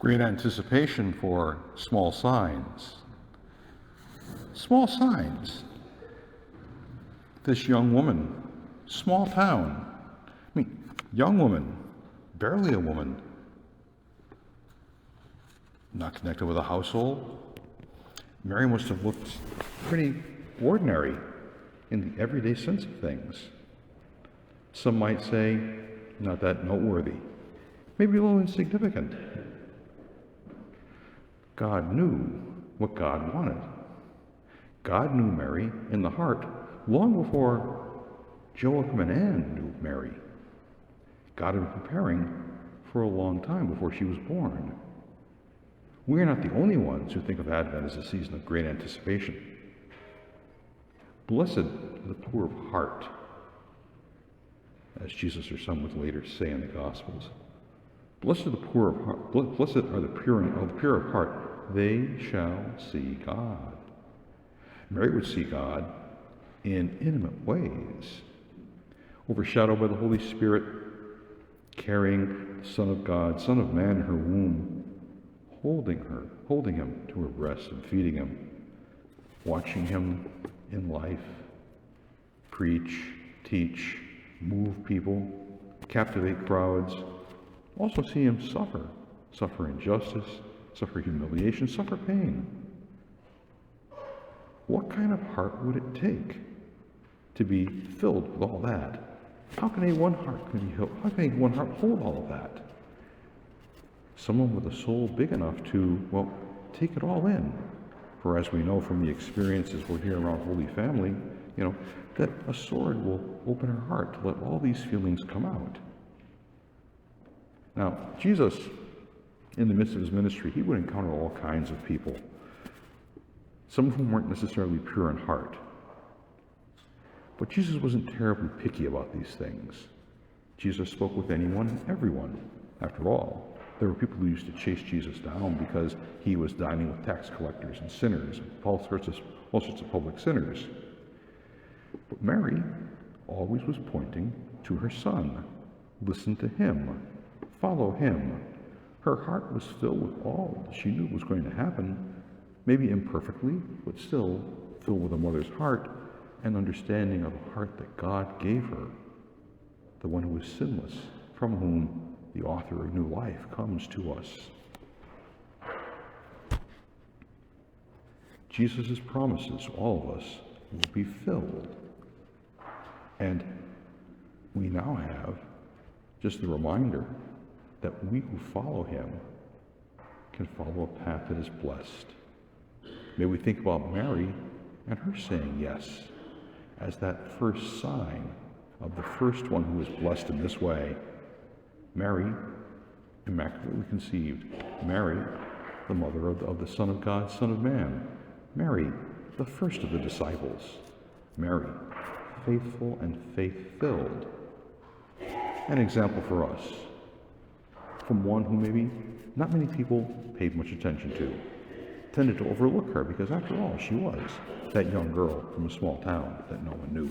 Great anticipation for small signs. Small signs. This young woman, small town. I mean, young woman, barely a woman. Not connected with a household. Mary must have looked pretty ordinary in the everyday sense of things. Some might say, not that noteworthy, maybe a little insignificant. God knew what God wanted. God knew Mary in the heart long before Joachim and Anne knew Mary. God had been preparing for a long time before she was born. We are not the only ones who think of Advent as a season of great anticipation. Blessed are the poor of heart, as Jesus or some would later say in the Gospels. Blessed are the poor of heart. Blessed are the pure of heart. They shall see God. Mary would see God in intimate ways, overshadowed by the Holy Spirit, carrying the Son of God, Son of Man in her womb, holding him to her breast and feeding him, watching him in life, preach, teach, move people, captivate crowds, also see him suffer injustice, suffer humiliation, suffer pain. What kind of heart would it take to be filled with all that? How can one heart hold all of that? Someone with a soul big enough to, take it all in. For as we know from the experiences we're here around Holy Family, that a sword will open her heart to let all these feelings come out. Now, Jesus, in the midst of his ministry, he would encounter all kinds of people, some of whom weren't necessarily pure in heart. But Jesus wasn't terribly picky about these things. Jesus spoke with anyone and everyone. After all, there were people who used to chase Jesus down because he was dining with tax collectors and sinners, and all sorts of public sinners. But Mary always was pointing to her son. Listen to him. Follow him. Her heart was filled with all that she knew was going to happen, maybe imperfectly, but still filled with a mother's heart and understanding of the heart that God gave her, the one who is sinless, from whom the author of new life comes to us. Jesus' promises, all of us, will be filled. And we now have just the reminder that we who follow him can follow a path that is blessed. May we think about Mary and her saying yes as that first sign of the first one who is blessed in this way. Mary, immaculately conceived. Mary, the mother of the Son of God, Son of Man. Mary, the first of the disciples. Mary, faithful and faith-filled. An example for us, from one who maybe not many people paid much attention to, tended to overlook her because after all, she was that young girl from a small town that no one knew.